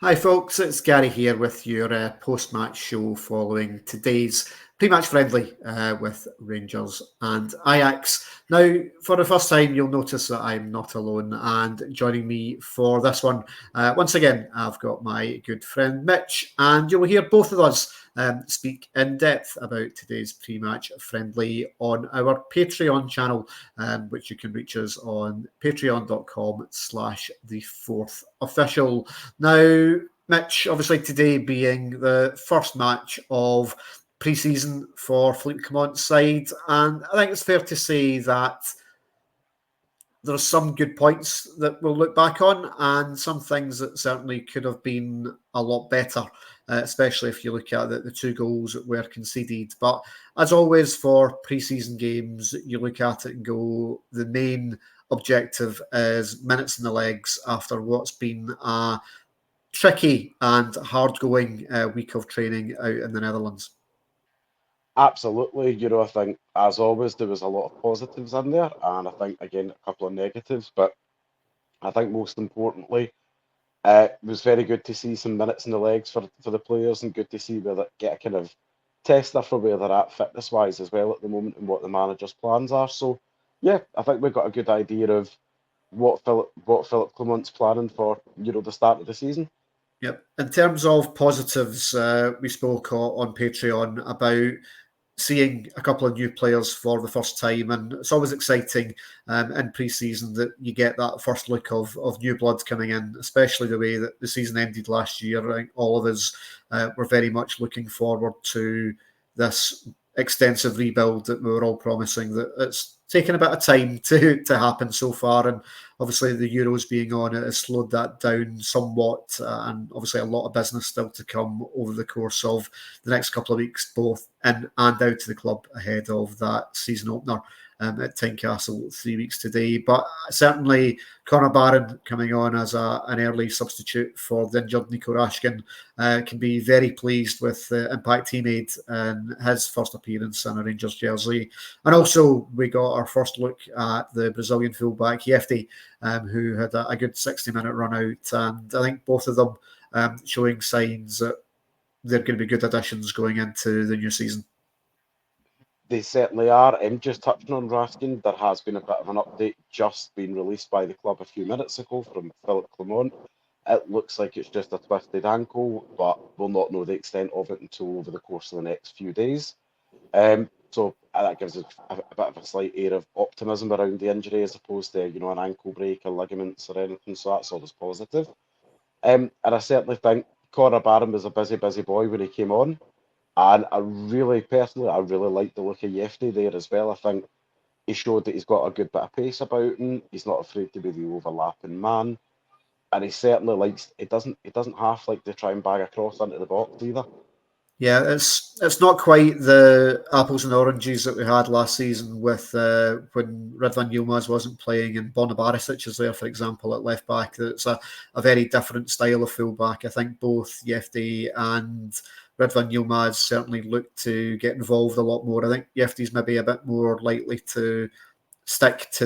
Hi, folks. It's Gary here with your post-match show following today's pre-match friendly with Rangers and Ajax. Now, for the first time, you'll notice that I'm not alone, and joining me for this one, once again, I've got my good friend Mitch, and you'll hear both of us speak in depth about today's pre-match friendly on our Patreon channel, which you can reach us on patreon.com/the fourth official. Now, Mitch, obviously today being the first match of pre-season for Philippe Clement's side, and I think it's fair to say that there's some good points that we'll look back on, and some things that certainly could have been a lot better, especially if you look at the two goals that were conceded. But as always for pre-season games, you look at it and go, the main objective is minutes in the legs after what's been a tricky and hard-going week of training out in the Netherlands. Absolutely. I think as always there was a lot of positives in there, and I think again a couple of negatives. But I think most importantly, it was very good to see some minutes in the legs for the players, and good to see where they get a kind of tester for where they're at fitness wise as well at the moment, and what the manager's plans are. So yeah, I think we've got a good idea of what Philip Clement's planning for the start of the season. Yep. In terms of positives, we spoke on Patreon about seeing a couple of new players for the first time, and it's always exciting in pre-season that you get that first look of new blood coming in, especially the way that the season ended last year. I think all of us were very much looking forward to this extensive rebuild that we were all promising. That it's taken a bit of time to happen so far, and obviously the Euros being on it has slowed that down somewhat, and obviously a lot of business still to come over the course of the next couple of weeks, both in and out to the club ahead of that season opener at Tynecastle 3 weeks today. But certainly Connor Barron coming on as an early substitute for the injured Nico Rashkin can be very pleased with the impact he made in his first appearance in a Rangers jersey. And also we got our first look at the Brazilian fullback Jefte, who had a good 60-minute run out. And I think both of them showing signs that they're going to be good additions going into the new season. They certainly are. Just touching on Raskin, there has been a bit of an update just been released by the club a few minutes ago from Philip Clement. It looks like it's just a twisted ankle, but we'll not know the extent of it until over the course of the next few days. So that gives us a bit of a slight air of optimism around the injury, as opposed to an ankle break or ligaments or anything. So that's always positive. And I certainly think Connor Barron was a busy boy when he came on. And I really like the look of Jefte there as well. I think he showed that he's got a good bit of pace about him. He's not afraid to be the overlapping man, and he certainly likes. He doesn't half like to try and bag a cross into the box either. Yeah, it's not quite the apples and oranges that we had last season with when Ridvan Yilmaz wasn't playing and Borna Barisic is there, for example, at left back. It's a very different style of fullback. I think both Jefte and Ridvan Yilmaz certainly look to get involved a lot more. I think Jefte's maybe a bit more likely to stick to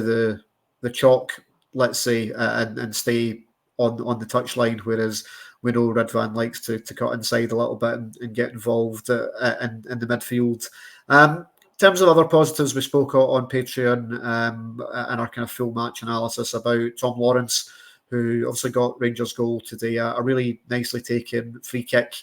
the chalk, let's say, and stay on the touchline, whereas we know Ridvan likes to cut inside a little bit and get involved in the midfield. In terms of other positives, we spoke on Patreon in our kind of full match analysis about Tom Lawrence, who obviously got Rangers' goal today, a really nicely taken free kick.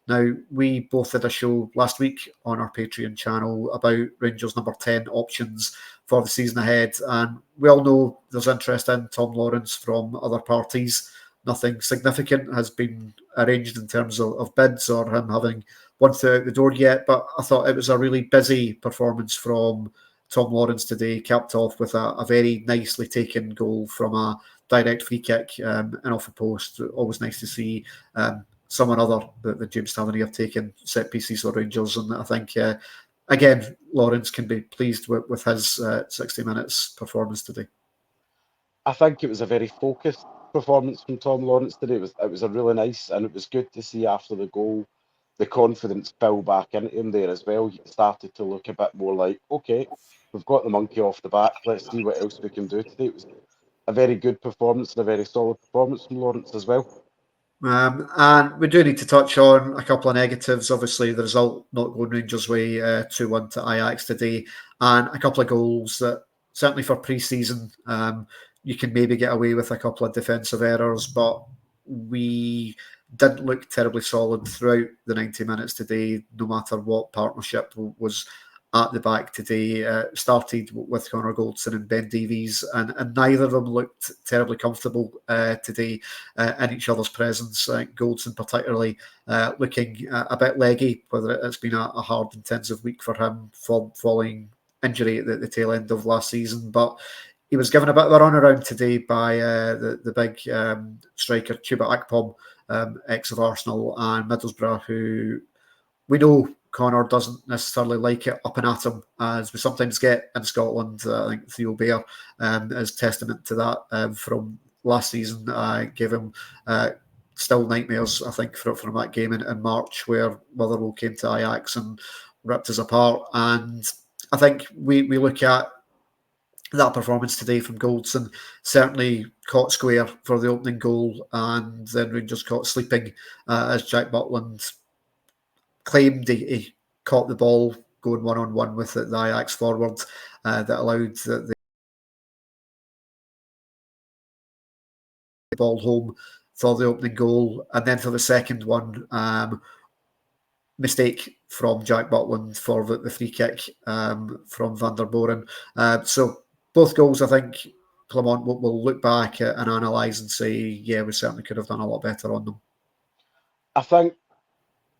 Now, we both did a show last week on our Patreon channel about Rangers number 10 options for the season ahead. And we all know there's interest in Tom Lawrence from other parties. Nothing significant has been arranged in terms of bids or him having one foot out the door yet. But I thought it was a really busy performance from Tom Lawrence today, capped off with a very nicely taken goal from a direct free kick and off the post. Always nice to see someone other than James Tavernier have taken set pieces for Rangers. And I think, again, Lawrence can be pleased with his 60 minutes performance today. I think it was a very focused performance from Tom Lawrence today. It was a really nice, and it was good to see after the goal the confidence fell back into him there as well. He started to look a bit more like, okay, we've got the monkey off the back. Let's see what else we can do today. It was a very good performance and a very solid performance from Lawrence as well. And we do need to touch on a couple of negatives. Obviously, the result not going Rangers' way, 2-1 to Ajax today, and a couple of goals that certainly for pre-season, you can maybe get away with a couple of defensive errors, but we didn't look terribly solid throughout the 90 minutes today, no matter what partnership was at the back today. Started with Connor Goldson and Ben Davies, and neither of them looked terribly comfortable today in each other's presence. Goldson particularly looking a bit leggy, whether it's been a hard, intensive week for him following injury at the tail end of last season, but he was given a bit of a runaround today by the big striker Chuba Akpom, ex of Arsenal and Middlesbrough, who we know Connor doesn't necessarily like it up and at him, as we sometimes get in Scotland. I think Theo Bair is testament to that from last season. Gave him still nightmares, I think, from that game in March where Motherwell came to Ajax and ripped us apart. And I think we look at that performance today from Goldson, certainly caught square for the opening goal, and then Rangers caught sleeping as Jack Butland claimed he caught the ball going one-on-one with the Ajax forward that allowed the ball home for the opening goal. And then for the second one, mistake from Jack Butland for the free kick from Van der Boren. So both goals, I think, Clement will look back and analyse and say, yeah, we certainly could have done a lot better on them. I think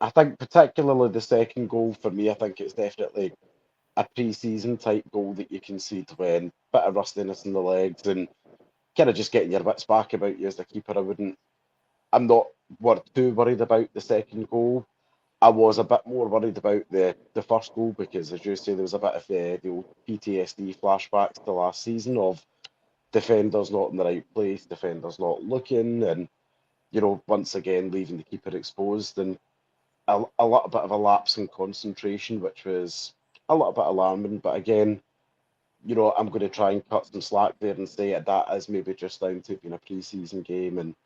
I think particularly the second goal for me, I think it's definitely a pre-season type goal that you concede when bit of rustiness in the legs and kind of just getting your wits back about you as a keeper. I'm not too worried about the second goal. I was a bit more worried about the first goal because, as you say, there was a bit of the old PTSD flashbacks to last season of defenders not in the right place, defenders not looking, and once again leaving the keeper exposed and a little bit of a lapse in concentration, which was a little bit alarming. But again, I'm going to try and cut some slack there and say that is maybe just down to being a pre-season game and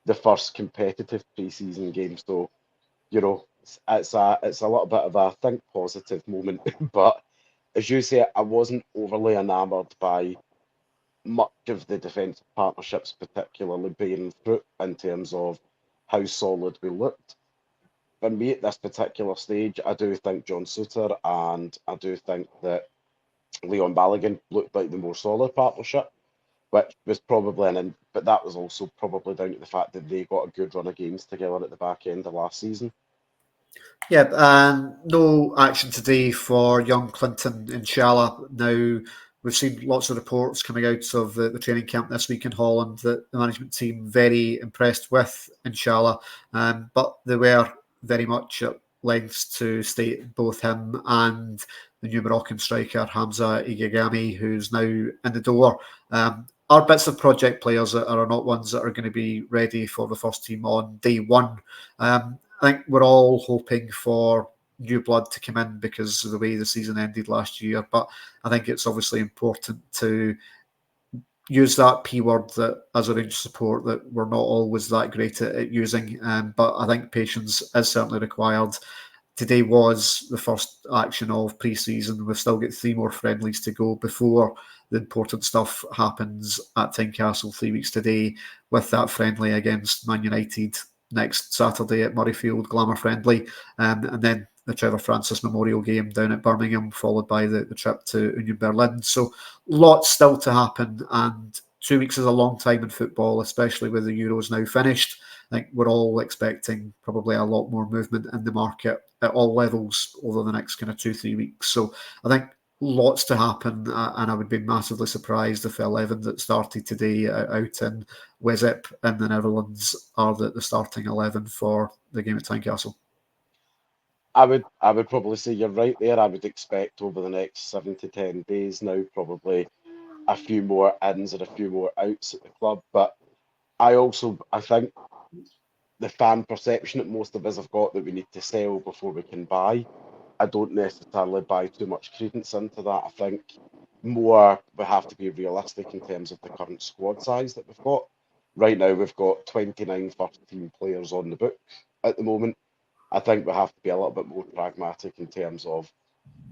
the first competitive pre-season game. So, it's a little bit of a think positive moment. But as you say, I wasn't overly enamoured by much of the defensive partnerships, particularly bearing fruit in terms of how solid we looked. For me at this particular stage, I do think John Suter and I do think that Leon Balogun looked like the more solid partnership, which was probably but that was also probably down to the fact that they got a good run of games together at the back end of last season. Yeah, and no action today for young Clinton Inshallah. Now, we've seen lots of reports coming out of the training camp this week in Holland that the management team very impressed with Inshallah, but they were very much at lengths to state both him and the new Moroccan striker Hamza Igagami, who's now in the door, are bits of project players that are not ones that are going to be ready for the first team on day one. I think we're all hoping for new blood to come in because of the way the season ended last year. But I think it's obviously important to use that P word that, as a Rangers support, that we're not always that great at using. But I think patience is certainly required. Today was the first action of pre-season. We've still got 3 more friendlies to go before the important stuff happens at Tynecastle 3 weeks today, with that friendly against Man United next Saturday at Murrayfield, Glamour friendly, and then the Trevor Francis Memorial game down at Birmingham, followed by the trip to Union Berlin. So lots still to happen, and 2 weeks is a long time in football, especially with the Euros now finished. I think we're all expecting probably a lot more movement in the market at all levels over the next kind of 2-3 weeks. So I think lots to happen, and I would be massively surprised if the 11 that started today out in Wesep in the Netherlands are the starting 11 for the game at Tynecastle. I would probably say you're right there. I would expect over the next 7 to 10 days now, probably a few more ins and a few more outs at the club. But I think the fan perception that most of us have got that we need to sell before we can buy, I don't necessarily buy too much credence into that. I think more we have to be realistic in terms of the current squad size that we've got. Right now, we've got 29 first-team players on the books at the moment. I think we have to be a little bit more pragmatic in terms of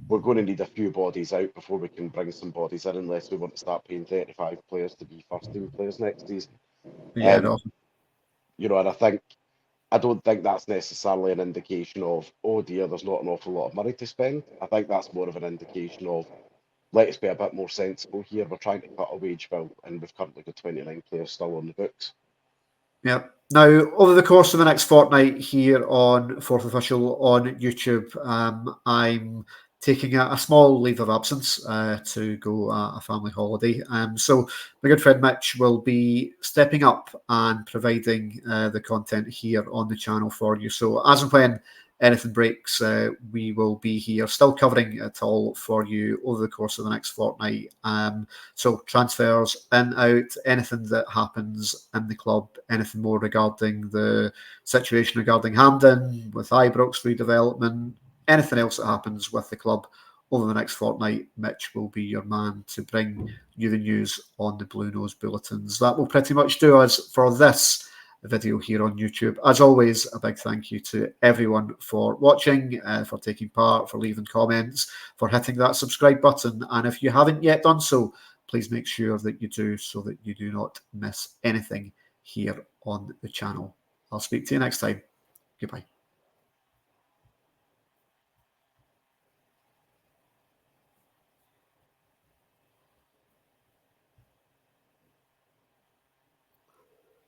we're going to need a few bodies out before we can bring some bodies in, unless we want to start paying 35 players to be first-team players next season. Yeah, no. And I don't think that's necessarily an indication of, oh dear, there's not an awful lot of money to spend. I think that's more of an indication of, let's be a bit more sensible here. We're trying to cut a wage bill, and we've currently got 29 players still on the books. Yeah. Now, over the course of the next fortnight here on Fourth Official on YouTube, I'm taking a small leave of absence to go a family holiday. So my good friend Mitch will be stepping up and providing the content here on the channel for you. So as and when anything breaks, we will be here still covering it all for you over the course of the next fortnight. So transfers, in, out, anything that happens in the club, anything more regarding the situation regarding Hampden, with Ibrox redevelopment, anything else that happens with the club over the next fortnight, Mitch will be your man to bring you the news on the Blue Nose Bulletins. That will pretty much do us for this video here on YouTube. As always, a big thank you to everyone for watching, for taking part, for leaving comments, for hitting that subscribe button. And if you haven't yet done so, please make sure that you do, so that you do not miss anything here on the channel. I'll speak to you next time. Goodbye.